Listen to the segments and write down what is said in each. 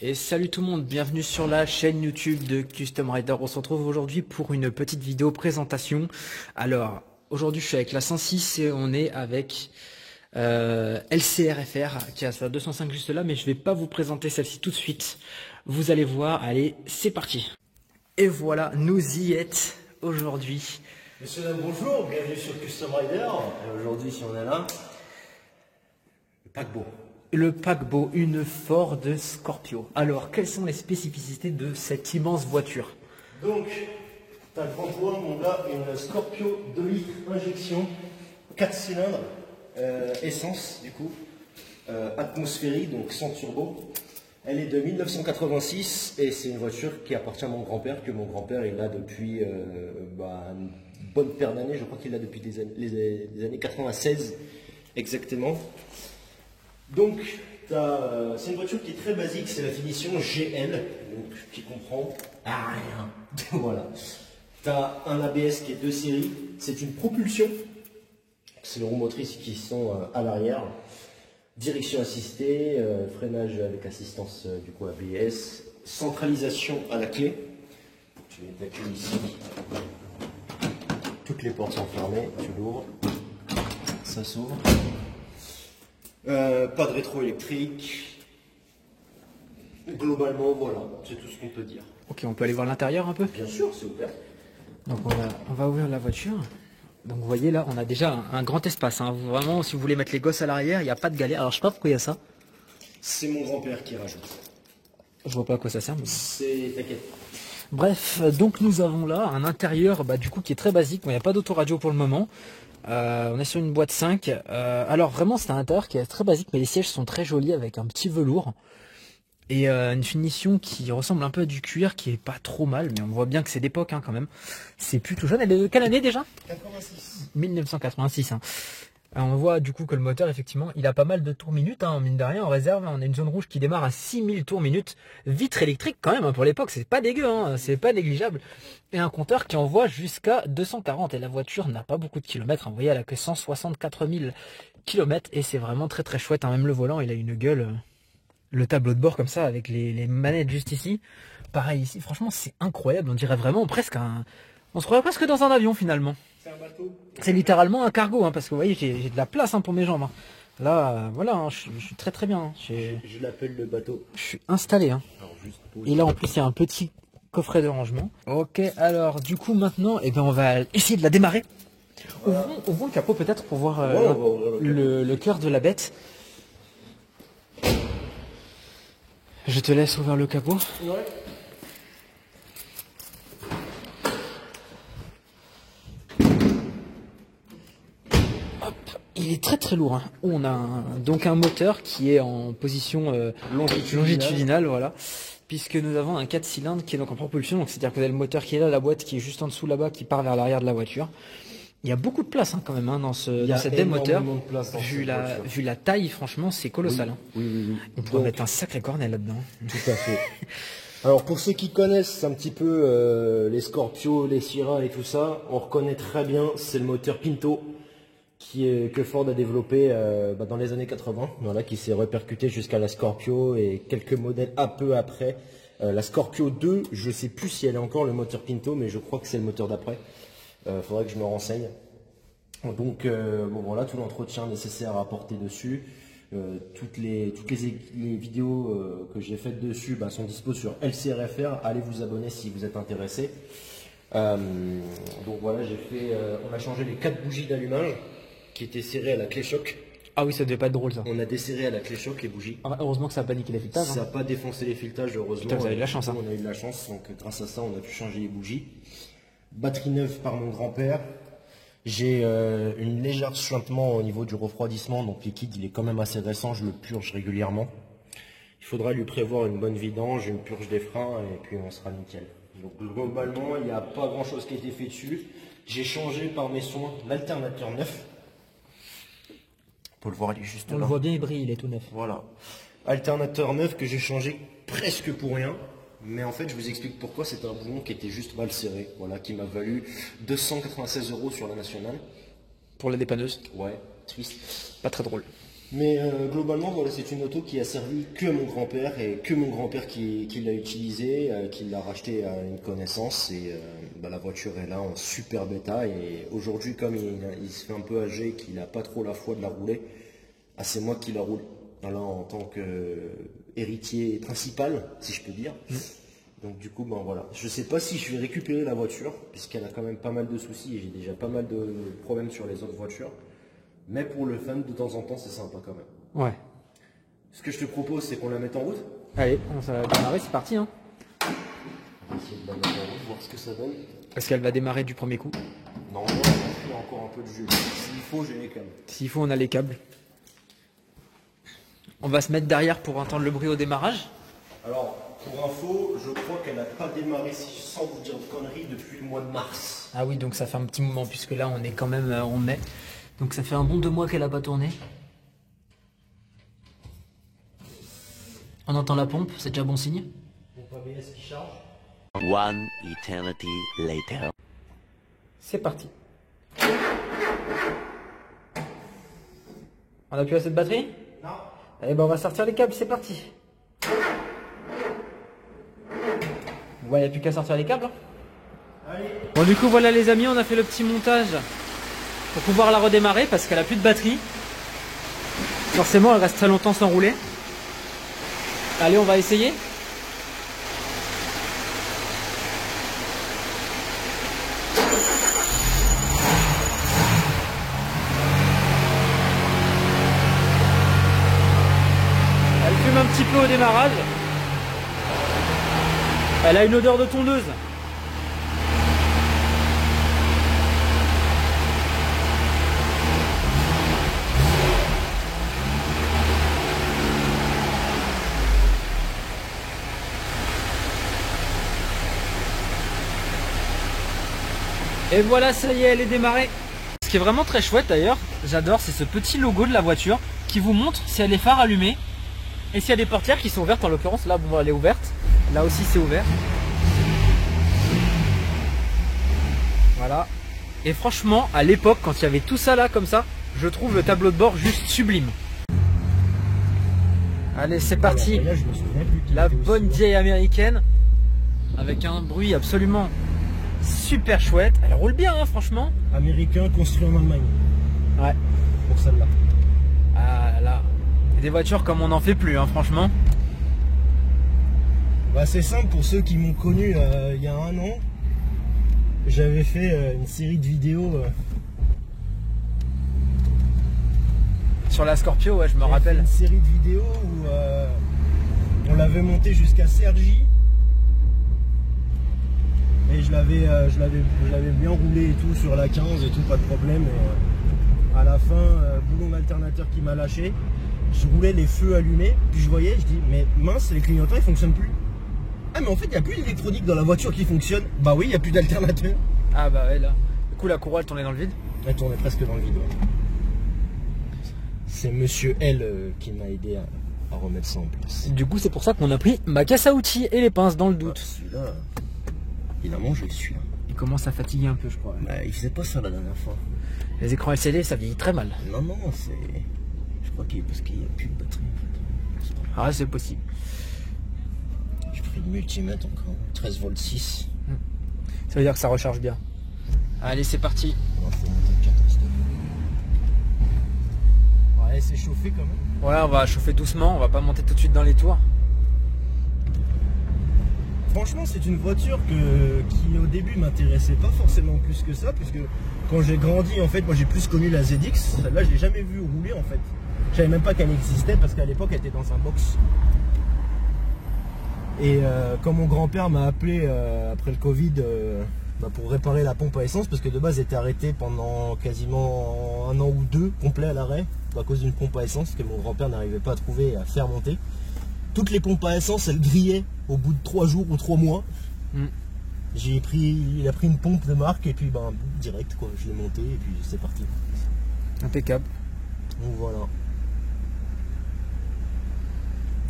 Et salut tout le monde, bienvenue sur la chaîne YouTube de Custom Rider. On se retrouve aujourd'hui pour une petite vidéo présentation. Alors, aujourd'hui je suis avec la 106 et on est avec LCRFR qui a sa 205 juste là, mais je vais pas vous présenter celle-ci tout de suite. Vous allez voir, allez, c'est parti. Et voilà, nous y êtes aujourd'hui. Messieurs, dames, bonjour, bienvenue sur Custom Rider. Et aujourd'hui, si on est là, le paquebot. Le paquebot, une Ford Scorpio. Alors, quelles sont les spécificités de cette immense voiture? Donc, t'as devant toi, mon gars, une Scorpio 2 litres injection, 4 cylindres, essence du coup, atmosphérique, donc sans turbo. Elle est de 1986 et c'est une voiture qui appartient à mon grand-père, que mon grand-père il a depuis une bonne paire d'années, je crois qu'il l'a depuis les années 96 exactement. Donc, c'est une voiture qui est très basique, c'est la finition GL, donc qui comprend rien. Voilà. Tu as un ABS qui est de série, c'est une propulsion, c'est les roues motrices qui sont à l'arrière, direction assistée, freinage avec assistance du coup ABS, centralisation à la clé. Tu mets ta clé ici, toutes les portes sont fermées, tu l'ouvres, ça s'ouvre. Pas de rétro électrique. Globalement, voilà, c'est tout ce qu'on peut dire. Ok, on peut aller voir l'intérieur un peu? Bien sûr, c'est ouvert. Donc on va ouvrir la voiture. Donc vous voyez là, on a déjà un grand espace. Hein. Vraiment, si vous voulez mettre les gosses à l'arrière, il n'y a pas de galère. Alors je sais pas pourquoi il y a ça. C'est mon grand-père qui rajoute. Je vois pas à quoi ça sert. Mais... C'est... T'inquiète. Bref, donc nous avons là un intérieur du coup qui est très basique. Il n'y a pas d'autoradio pour le moment. On est sur une boîte 5. Alors vraiment c'est un intérieur qui est très basique, mais les sièges sont très jolis avec un petit velours. Et une finition qui ressemble un peu à du cuir, qui est pas trop mal, mais on voit bien que c'est d'époque hein, quand même. C'est plutôt jeune. Elle est de quelle année déjà? 86. 1986. Hein. Alors on voit du coup que le moteur, effectivement, il a pas mal de tours minutes, hein, mine de rien, en réserve. On a une zone rouge qui démarre à 6000 tours minutes. Vitre électrique quand même, hein, pour l'époque, c'est pas dégueu, hein, c'est pas négligeable. Et un compteur qui envoie jusqu'à 240. Et la voiture n'a pas beaucoup de kilomètres. Hein. Vous voyez, elle a que 164 000 kilomètres. Et c'est vraiment très très chouette. Hein. Même le volant, il a une gueule. Le tableau de bord comme ça, avec les manettes juste ici. Pareil ici, franchement, c'est incroyable. On dirait vraiment presque un... On se croirait presque dans un avion finalement. C'est un bateau. C'est littéralement un cargo, hein, parce que vous voyez, j'ai de la place hein, pour mes jambes. Hein. Là, voilà, hein, je suis très très bien. Hein. Je l'appelle le bateau. Je suis installé. Hein. Alors, juste Et là, en plus, il y a un petit coffret de rangement. Ok, alors du coup, maintenant, on va essayer de la démarrer. Voilà. Ouvrons le capot peut-être pour voir Ouais, le cœur de la bête. Je te laisse ouvrir le capot. Ouais. Hop, il est très très lourd. Hein. On a donc un moteur qui est en position longitudinale, voilà. Puisque nous avons un 4 cylindres qui est donc en propulsion. Donc c'est-à-dire que vous avez le moteur qui est là, la boîte qui est juste en dessous là-bas, qui part vers l'arrière de la voiture. Il y a beaucoup de place hein, quand même hein, dans cette belle moteur. Vu la taille, franchement, c'est colossal. Oui, hein. oui, oui. On pourrait mettre un sacré cornet là-dedans. Tout à fait. Alors pour ceux qui connaissent un petit peu les Scorpio, les Sierra et tout ça, on reconnaît très bien, c'est le moteur Pinto que Ford a développé dans les années 80, voilà, qui s'est répercuté jusqu'à la Scorpio et quelques modèles un peu après. La Scorpio 2, je sais plus si elle est encore le moteur Pinto, mais je crois que c'est le moteur d'après. Faudrait que je me renseigne. Donc bon voilà, tout l'entretien nécessaire à apporter dessus. Toutes les vidéos que j'ai faites dessus sont dispo sur LCRFR. Allez vous abonner si vous êtes intéressé. Donc voilà, on a changé les 4 bougies d'allumage qui étaient serrées à la clé choc. Ah oui, ça devait pas être drôle ça. On a desserré à la clé choc les bougies. Ah, heureusement que ça a pas niqué les filetages. Ça n'a pas défoncé les filetages, heureusement. Putain, vous avez de la chance. Hein. On a eu de la chance, donc grâce à ça, on a pu changer les bougies. Batterie neuve par mon grand-père. J'ai une légère suintement au niveau du refroidissement, donc le liquide il est quand même assez récent, je le purge régulièrement. Il faudra lui prévoir une bonne vidange, une purge des freins et puis on sera nickel. Donc globalement il n'y a pas grand chose qui a été fait dessus. J'ai changé par mes soins l'alternateur neuf. Pour le voir il est juste là. On le voit bien, il brille, il est tout neuf. Voilà. Alternateur neuf que j'ai changé presque pour rien. Mais en fait, je vous explique pourquoi. C'était un boulon qui était juste mal serré, voilà, qui m'a valu 296 € sur la nationale. Pour la dépanneuse. Ouais, triste. Pas très drôle. Mais globalement, voilà, c'est une auto qui a servi que mon grand-père et que mon grand-père qui l'a utilisé, qui l'a racheté à une connaissance. Et la voiture est là en super état. Et aujourd'hui, comme il se fait un peu âgé, qu'il n'a pas trop la foi de la rouler, c'est moi qui la roule. Voilà, en tant qu'héritier principal, si je peux dire. Donc du coup, voilà. Je sais pas si je vais récupérer la voiture, puisqu'elle a quand même pas mal de soucis et j'ai déjà pas mal de problèmes sur les autres voitures. Mais pour le fun, de temps en temps, c'est sympa quand même. Ouais. Ce que je te propose, c'est qu'on la mette en route. Allez, on va démarrer, c'est parti. Hein. On va essayer de la mettre en route, voir ce que ça donne. Est-ce qu'elle va démarrer du premier coup? Non, il y a encore un peu de jeu. S'il faut, j'ai les câbles. S'il faut, on a les câbles. On va se mettre derrière pour entendre le bruit au démarrage. Alors, pour info, je crois qu'elle n'a pas démarré, sans vous dire de conneries, depuis le mois de mars. Ah oui, donc ça fait un petit moment, puisque là, on est quand même en mai. Donc ça fait un bon 2 mois qu'elle n'a pas tourné. On entend la pompe, c'est déjà bon signe. Pompe ABS qui charge. One eternity later. C'est parti. On a plus assez de batterie? Non. Eh ben on va sortir les câbles, c'est parti. Ouais, il n'y a plus qu'à sortir les câbles. Hein. Allez. Bon du coup voilà les amis, on a fait le petit montage pour pouvoir la redémarrer parce qu'elle a plus de batterie. Forcément elle reste très longtemps sans rouler. Allez, on va essayer. Elle fume un petit peu au démarrage. Elle a une odeur de tondeuse. Et voilà, ça y est, elle est démarrée. Ce qui est vraiment très chouette d'ailleurs, j'adore, c'est ce petit logo de la voiture qui vous montre si elle a les phares allumés et s'il y a des portières qui sont ouvertes. En l'occurrence, là, bon, elle est ouverte. Là aussi, c'est ouvert. Voilà. Et franchement, à l'époque, quand il y avait tout ça là, comme ça, je trouve le tableau de bord juste sublime. Allez, c'est parti. Là, je me souviens plus La bonne vieille américaine avec un bruit absolument super chouette. Elle roule bien, hein, franchement. Américain construit en Allemagne. Ouais. Pour celle-là. Ah là. Et des voitures comme on n'en fait plus, hein, franchement. Bah, c'est simple pour ceux qui m'ont connu il y a 1 an. J'avais fait une série de vidéos. Sur la Scorpio, ouais, je me rappelle. Une série de vidéos où on l'avait monté jusqu'à Cergy. Et je l'avais bien roulé et tout sur la 15 et tout, pas de problème. Et, à la fin, boulon d'alternateur qui m'a lâché. Je roulais les feux allumés, puis je voyais, je dis mais mince, les clignotants ils fonctionnent plus. Ah mais en fait il n'y a plus d'électronique dans la voiture qui fonctionne. Bah oui, il n'y a plus d'alternateur. Ah bah ouais là. Du coup la courroie elle tournait dans le vide. Elle tournait presque dans le vide. Ouais. C'est monsieur L qui m'a aidé à remettre ça en place. Et du coup c'est pour ça qu'on a pris ma caisse à outils et les pinces dans le doute. Celui-là, il a mangé celui-là. Il commence à fatiguer un peu je crois. Bah, il faisait pas ça la dernière fois. Les écrans LCD ça vieillit très mal. Non, c'est... Je crois parce qu'il n'y a plus de batterie en fait. Ah c'est possible. J'ai pris le multimètre encore, 13 volts 6. Ça veut dire que ça recharge bien. Allez c'est parti. On va faire monter 14 degrés. On va laisser chauffer quand même. Ouais on va chauffer doucement, on va pas monter tout de suite dans les tours. Franchement c'est une voiture qui au début m'intéressait pas forcément plus que ça, puisque quand j'ai grandi en fait moi j'ai plus connu la ZX. Celle-là je l'ai jamais vue rouler en fait. Je savais même pas qu'elle existait parce qu'à l'époque elle était dans un box. Et quand mon grand-père m'a appelé après le Covid pour réparer la pompe à essence, parce que de base elle était arrêtée pendant quasiment 1 an ou 2 complet à l'arrêt à cause d'une pompe à essence que mon grand-père n'arrivait pas à trouver et à faire monter. Toutes les pompes à essence elles grillaient au bout de 3 jours ou 3 mois. Il a pris une pompe de marque et puis direct quoi, je l'ai monté et puis c'est parti. Impeccable. Donc voilà.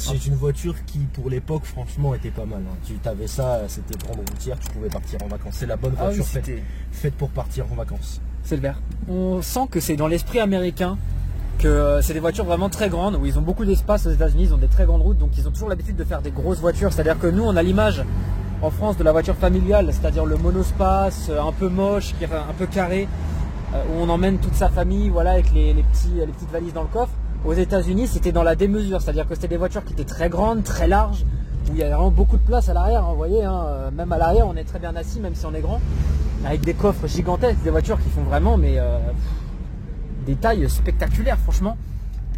C'est une voiture qui pour l'époque franchement était pas mal. Hein. Tu avais ça, c'était grande routière, tu pouvais partir en vacances. C'est la bonne voiture faite pour partir en vacances. C'est le vert. On sent que c'est dans l'esprit américain que c'est des voitures vraiment très grandes, où ils ont beaucoup d'espace aux États-Unis, ils ont des très grandes routes, donc ils ont toujours l'habitude de faire des grosses voitures. C'est-à-dire que nous, on a l'image en France de la voiture familiale, c'est-à-dire le monospace, un peu moche, un peu carré, où on emmène toute sa famille, voilà, avec les petites valises dans le coffre. Aux États-Unis, c'était dans la démesure, c'est-à-dire que c'était des voitures qui étaient très grandes, très larges, où il y avait vraiment beaucoup de place à l'arrière, hein, vous voyez, hein, même à l'arrière, on est très bien assis, même si on est grand, avec des coffres gigantesques, des voitures qui font vraiment des tailles spectaculaires, franchement.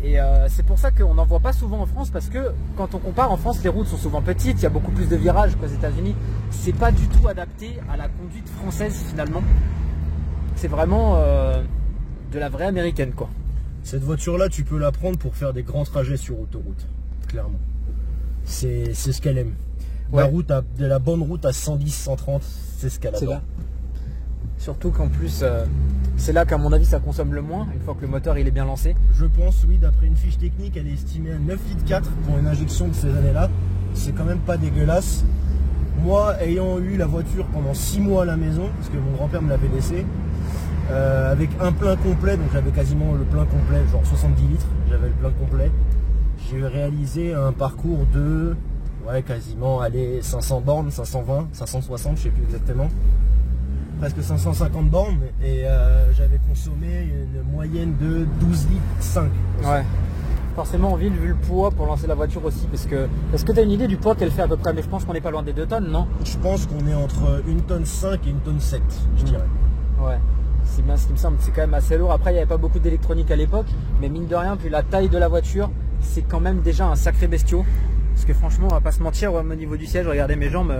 Et c'est pour ça qu'on n'en voit pas souvent en France, parce que quand on compare, en France, les routes sont souvent petites, il y a beaucoup plus de virages qu'aux États-Unis. C'est pas du tout adapté à la conduite française, finalement. C'est vraiment de la vraie américaine, quoi. Cette voiture-là, tu peux la prendre pour faire des grands trajets sur autoroute, clairement. C'est ce qu'elle aime. Ouais. De la bonne route à 110, 130, c'est ce qu'elle adore. Là. Surtout qu'en plus, c'est là qu'à mon avis, ça consomme le moins, une fois que le moteur il est bien lancé. Je pense, oui, d'après une fiche technique, elle est estimée à 9,4 litres pour une injection de ces années-là. C'est quand même pas dégueulasse. Moi, ayant eu la voiture pendant 6 mois à la maison, parce que mon grand-père me l'avait laissé, avec un plein complet, donc j'avais quasiment le plein complet, genre 70 litres, j'avais le plein complet. J'ai réalisé un parcours de, quasiment, 500 bornes, 520, 560, je sais plus exactement. Presque 550 bornes, et j'avais consommé une moyenne de 12 litres 5. Ouais. Forcément en ville, vu le poids pour lancer la voiture aussi, parce que... Est-ce que tu as une idée du poids qu'elle fait à peu près? Mais je pense qu'on n'est pas loin des 2 tonnes, non? Je pense qu'on est entre 1 tonne 5 et 1 tonne 7, je dirais. Ouais. C'est bien ce qui me semble, c'est quand même assez lourd. Après, il n'y avait pas beaucoup d'électronique à l'époque, mais mine de rien, vu la taille de la voiture, c'est quand même déjà un sacré bestiau. Parce que franchement, on va pas se mentir, au niveau du siège, regardez mes jambes,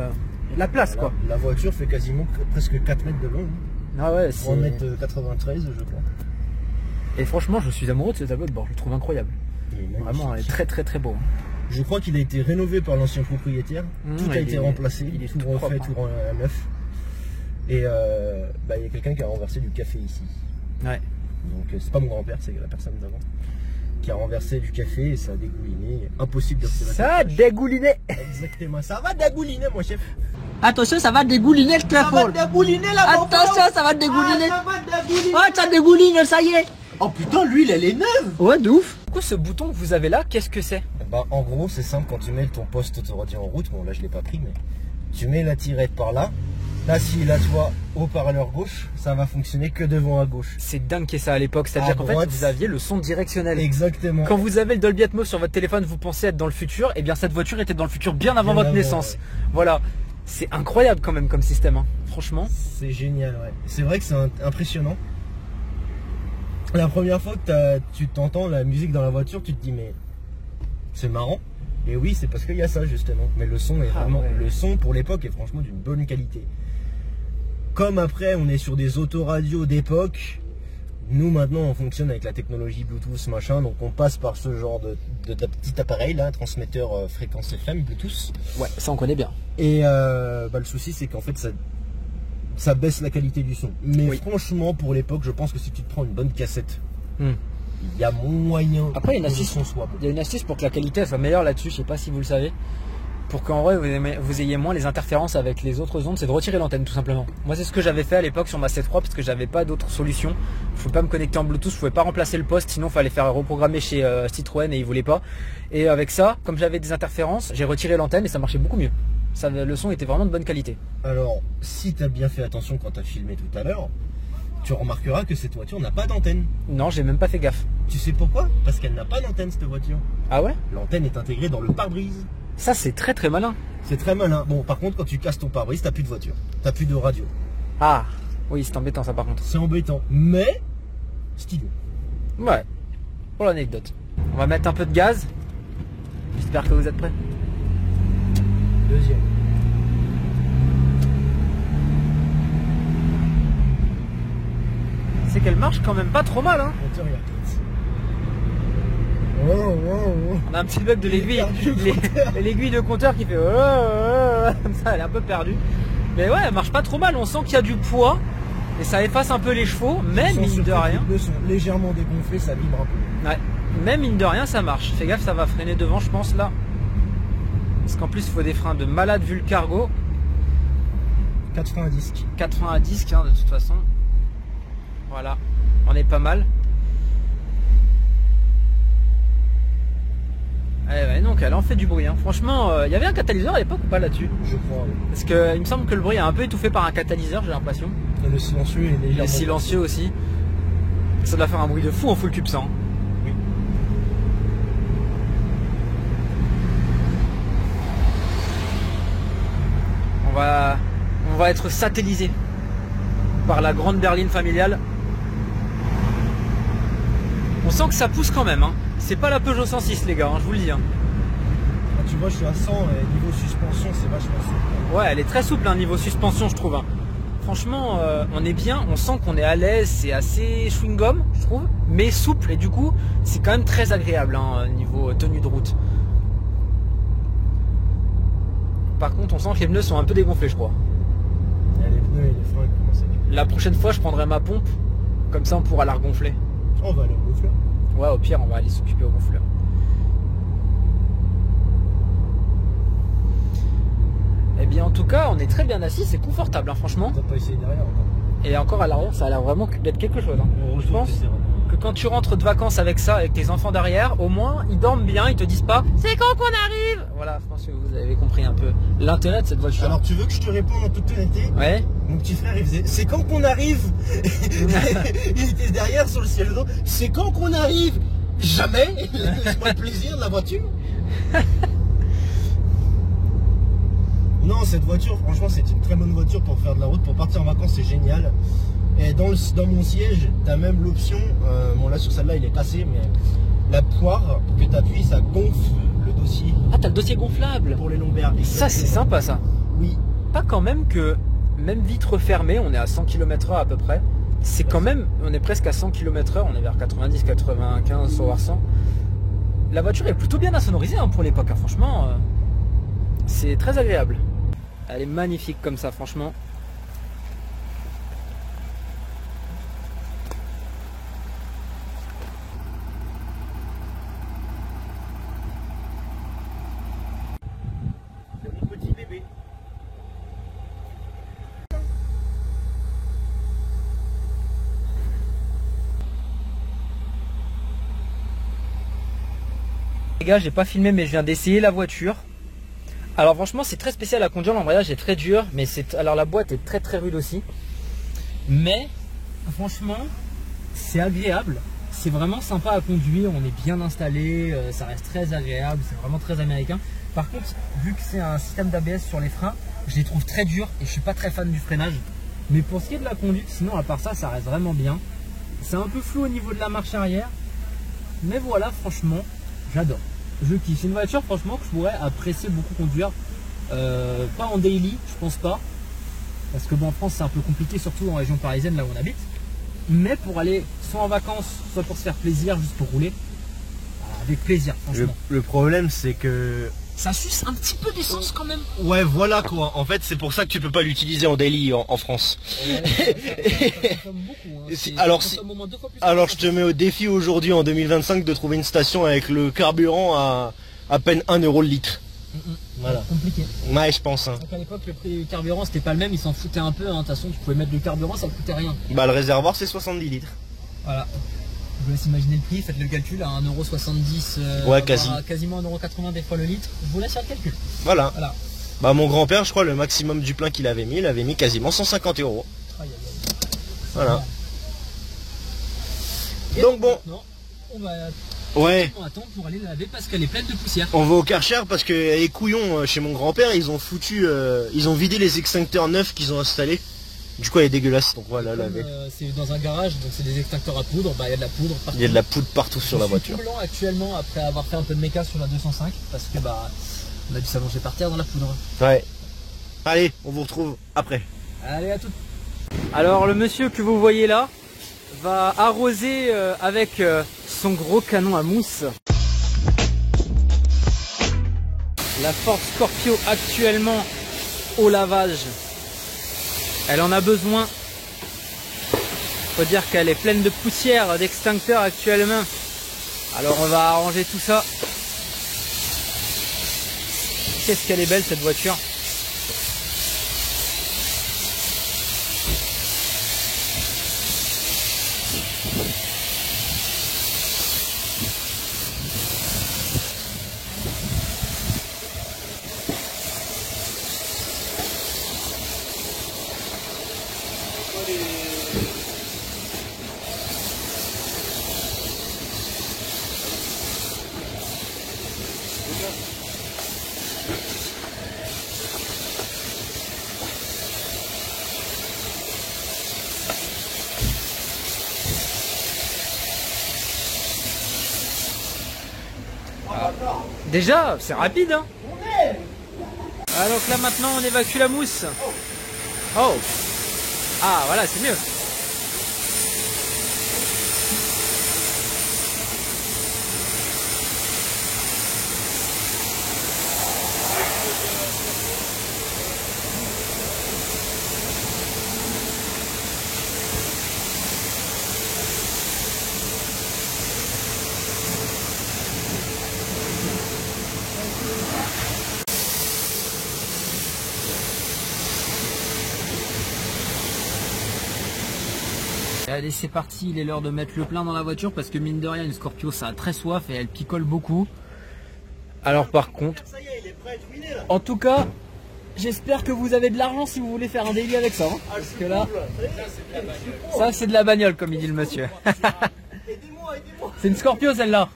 la place quoi. La voiture fait quasiment presque 4 mètres de long. Ah ouais, 3 mètres 93, je crois. Et franchement, je suis amoureux de ce tableau de bord, je le trouve incroyable. Vraiment, il est très très très beau. Je crois qu'il a été rénové par l'ancien propriétaire. Tout a été remplacé, il est tout refait, tout à neuf. Et il y a quelqu'un qui a renversé du café ici. Ouais. Donc c'est pas mon grand-père, c'est la personne d'avant qui a renversé du café et ça a dégouliné. Impossible de retrouver. Ça a dégouliné. Exactement, ça va dégouliner mon chef. Attention, ça va dégouliner très fort. Ça va dégouliner là. Attention, ça va dégouliner. Ça va dégouliner. Oh, ça dégouline, ça y est. Oh putain, l'huile elle est neuve. Ouais, de ouf. Du coup, ce bouton que vous avez là, qu'est-ce que c'est? En gros, c'est simple, quand tu mets ton poste autoradio en route, bon là je l'ai pas pris, mais tu mets la tirette par là. Là, si là tu vois haut-parleur gauche, ça va fonctionner que devant à gauche. C'est dingue qu'il y ait ça à l'époque, c'est-à-dire qu'en fait vous aviez le son directionnel. Exactement. Quand vous avez le Dolby Atmos sur votre téléphone, vous pensez être dans le futur, et bien cette voiture était dans le futur bien avant votre naissance. Ouais. Voilà, c'est incroyable quand même comme système, hein. Franchement. C'est génial, ouais. C'est vrai que c'est impressionnant. La première fois que tu t'entends la musique dans la voiture, tu te dis mais c'est marrant. Et oui, c'est parce qu'il y a ça justement. Mais le son est vraiment, le son pour l'époque est franchement d'une bonne qualité. Comme après on est sur des autoradios d'époque, nous maintenant on fonctionne avec la technologie Bluetooth machin, donc on passe par ce genre de petit appareil là, transmetteur fréquence FM Bluetooth. Ouais, ça on connaît bien. Et le souci c'est qu'en fait ça baisse la qualité du son. Mais franchement pour l'époque je pense que si tu te prends une bonne cassette, il y a moyen. Après il y a une astuce pour que la qualité soit meilleure là-dessus, je sais pas si vous le savez. Pour qu'en vrai vous ayez moins les interférences avec les autres ondes, c'est de retirer l'antenne tout simplement. Moi c'est ce que j'avais fait à l'époque sur ma C3 parce que j'avais pas d'autre solution. Je pouvais pas me connecter en Bluetooth, je pouvais pas remplacer le poste, sinon il fallait faire reprogrammer chez Citroën et ils voulaient pas. Et avec ça, comme j'avais des interférences, j'ai retiré l'antenne et ça marchait beaucoup mieux. Le son était vraiment de bonne qualité. Alors si tu as bien fait attention quand tu as filmé tout à l'heure, tu remarqueras que cette voiture n'a pas d'antenne. Non, j'ai même pas fait gaffe. Tu sais pourquoi? Parce qu'elle n'a pas d'antenne cette voiture. Ah ouais? L'antenne est intégrée dans le pare-brise. Ça c'est très très malin. C'est très malin. Bon par contre quand tu casses ton pare-brise, t'as plus de voiture. T'as plus de radio. Ah oui, c'est embêtant ça par contre. C'est embêtant, mais stylé. Ouais, pour l'anecdote. On va mettre un peu de gaz. J'espère que vous êtes prêts. Deuxième. C'est qu'elle marche quand même pas trop mal hein. On a un petit bug de l'aiguille, l'aiguille de compteur qui fait comme ça, elle est un peu perdue. Mais ouais, elle marche pas trop mal, on sent qu'il y a du poids et ça efface un peu les chevaux, mais mine de rien. Les sont légèrement dégonflés, ça vibre un peu. Ouais, mais mine de rien ça marche. Fais gaffe, ça va freiner devant je pense là. Parce qu'en plus il faut des freins de malade vu le cargo. 4 freins à disque. 4 freins à disque hein, de toute façon. Voilà, on est pas mal. Ouais, donc elle en fait du bruit. Hein. Franchement, il y avait un catalyseur à l'époque ou pas là-dessus? Je crois, oui. Parce que il me semble que le bruit est un peu étouffé par un catalyseur, j'ai l'impression. Et le silencieux est Il légèrement... est silencieux aussi. Ça doit faire un bruit de fou en full cube 100. Oui. On va être satellisé par la grande berline familiale. On sent que ça pousse quand même. Hein. C'est pas la Peugeot 106 les gars, hein, je vous le dis. Hein. Ah, tu vois, je suis à 100 et niveau suspension, c'est vachement souple. Ouais, elle est très souple, hein, niveau suspension, je trouve. Hein. Franchement, on est bien, on sent qu'on est à l'aise, c'est assez chewing-gum, je trouve, mais souple, et du coup, c'est quand même très agréable, hein, niveau tenue de route. Par contre, on sent que les pneus sont un peu dégonflés, je crois. Il y a les pneus et les freins qui commencent à... La prochaine fois, je prendrai ma pompe, comme ça on pourra la regonfler. On va aller au gonfleur. Ouais, au pire, on va aller s'occuper au gonfleur. Eh bien, en tout cas, on est très bien assis, c'est confortable, hein, franchement. T'as pas essayé derrière encore. Et encore à l'arrière, ça a l'air vraiment d'être quelque chose. Hein. Je pense que quand tu rentres de vacances avec ça, avec tes enfants derrière, au moins, ils dorment bien, ils te disent pas « C'est quand qu'on arrive ?» Voilà, je pense que vous avez compris un peu l'intérêt de cette voiture. Alors, tu veux que je te réponde en toute honnêteté? Ouais. Mon petit frère, il faisait « C'est quand qu'on arrive ?» Il était derrière sur le siège auto. « C'est quand qu'on arrive ?» Jamais. Laisse-moi le plaisir de la voiture. Non, cette voiture, franchement, c'est une très bonne voiture pour faire de la route, pour partir en vacances, c'est génial. Et dans mon siège, tu as même l'option, bon là sur celle-là il est cassé, mais la poire que tu appuies, ça gonfle le dossier. Ah, t'as le dossier gonflable pour les lombaires. Ça, c'est sympa ça. Oui. Pas quand même que, même vitre fermée, on est à 100 km/h à peu près. C'est quand même, on est presque à 100 km/h, on est vers 90, 95 sur 100. La voiture est plutôt bien insonorisée hein, pour l'époque, hein. Franchement, c'est très agréable. Elle est magnifique comme ça, franchement. C'est mon petit bébé. Les gars, j'ai pas filmé mais je viens d'essayer la voiture. Alors franchement c'est très spécial à conduire, l'embrayage est très dur, mais alors la boîte est très rude aussi. Mais franchement c'est agréable, c'est vraiment sympa à conduire, on est bien installé, ça reste très agréable, c'est vraiment très américain. Par contre, vu que c'est un système d'ABS sur les freins, je les trouve très durs et je suis pas très fan du freinage. Mais pour ce qui est de la conduite, sinon à part ça, ça reste vraiment bien. C'est un peu flou au niveau de la marche arrière, mais voilà, franchement, j'adore. Je kiffe. C'est une voiture franchement que je pourrais apprécier beaucoup conduire. Pas en daily, je pense pas. Parce que bon, en France c'est un peu compliqué, surtout en région parisienne là où on habite. Mais pour aller soit en vacances, soit pour se faire plaisir, juste pour rouler, avec plaisir franchement. Le problème c'est que... Ça suce un petit peu d'essence quand même. Ouais voilà quoi, en fait c'est pour ça que tu peux pas l'utiliser en daily en France. Alors je te mets au défi aujourd'hui en 2025 de trouver une station avec le carburant à peine 1 euro le litre. Voilà. Compliqué. Ouais je pense. Hein. Donc à l'époque le prix du carburant c'était pas le même, ils s'en foutaient un peu. Hein. De toute façon tu pouvais mettre du carburant, ça ne coûtait rien. Bah le réservoir c'est 70 litres. Voilà. Je vous laisse imaginer le prix, faites le calcul à 1,70 €, ouais, quasiment 1,80 € des fois le litre. Je vous laisse faire le calcul. Voilà. Bah mon grand-père, je crois, le maximum du plein qu'il avait mis, il avait mis quasiment 150 €. Voilà. Et donc bon. On va attendre pour aller laver parce qu'elle est pleine de poussière. On va au Karcher parce que les couillons chez mon grand-père, ils ont foutu, ils ont vidé les extincteurs neufs qu'ils ont installés. Du coup elle est dégueulasse, donc voilà, laver. C'est dans un garage, donc c'est des extincteurs à poudre, bah il y a de la poudre partout. Il y a de la poudre partout sur la voiture. Je suis tout blanc actuellement après avoir fait un peu de méca sur la 205 parce que bah on a dû s'allonger par terre dans la poudre. Ouais. Allez, on vous retrouve après. Allez, à tout. Alors le monsieur que vous voyez là va arroser avec son gros canon à mousse. La Ford Scorpio actuellement au lavage. Elle en a besoin. Faut dire qu'elle est pleine de poussière, d'extincteurs actuellement. Alors on va arranger tout ça. Qu'est-ce qu'elle est belle cette voiture. Déjà, c'est rapide, hein. Ah, donc là maintenant on évacue la mousse. Oh. Ah voilà, c'est mieux. Allez, c'est parti, il est l'heure de mettre le plein dans la voiture parce que mine de rien une Scorpio ça a très soif et elle picole beaucoup. Alors par contre, en tout cas, j'espère que vous avez de l'argent si vous voulez faire un daily avec ça, hein, parce que là, ça c'est de la bagnole comme il dit le monsieur. C'est une Scorpio celle-là.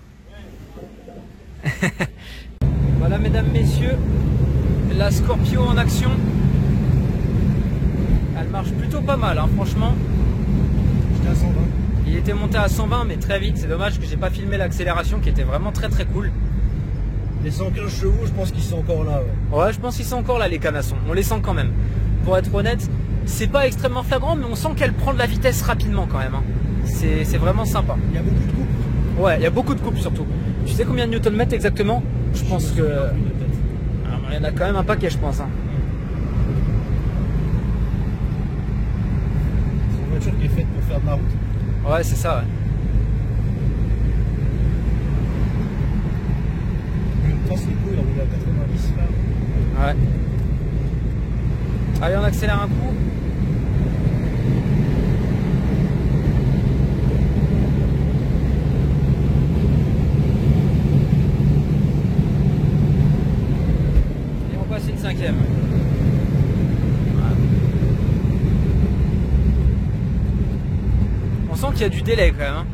Voilà mesdames, messieurs, la Scorpio en action. Elle marche plutôt pas mal, hein, franchement. À 120. Il était monté à 120 mais très vite, c'est dommage que j'ai pas filmé l'accélération qui était vraiment très très cool. Les 115 chevaux, je pense qu'ils sont encore là. Ouais, je pense qu'ils sont encore là les canassons, on les sent quand même. Pour être honnête, c'est pas extrêmement flagrant mais on sent qu'elle prend de la vitesse rapidement quand même, hein. C'est vraiment sympa. Il y a beaucoup de coupes. Ouais, il y a beaucoup de coupes surtout. Tu sais combien de Nm exactement? Je pense que... Alors, il y en a quand même un paquet je pense, hein. C'est une voiture qui est faite pour faire de la route. Ouais, c'est ça, ouais. Je pense les coups, il roule à 90 là. Ouais. Allez, on accélère un coup. Et on passe une 5e. On sent qu'il y a du délai quand même, hein.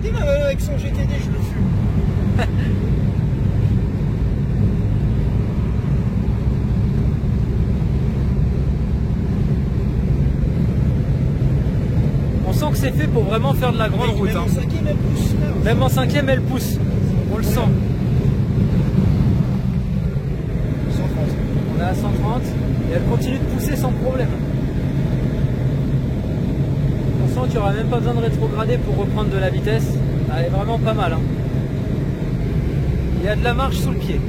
Dis même avec son GTD, je le fume. On sent que c'est fait pour vraiment faire de la grande route, Même hein. en 5e, elle pousse. Là. Même en 5e, elle pousse. On le sent. 130. On est à 130 et elle continue de pousser sans problème. On sent qu'il n'y aura même pas besoin de rétrograder pour reprendre de la vitesse. Elle est vraiment pas mal, hein. Il y a de la marche sous le pied.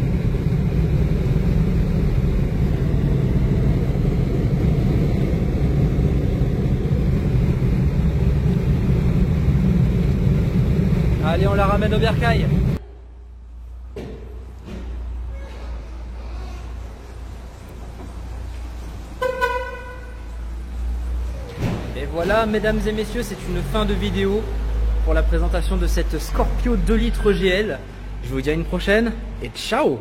Allez, on la ramène au bercail. Et voilà, mesdames et messieurs, c'est une fin de vidéo pour la présentation de cette Scorpio 2 litres GL. Je vous dis à une prochaine et ciao!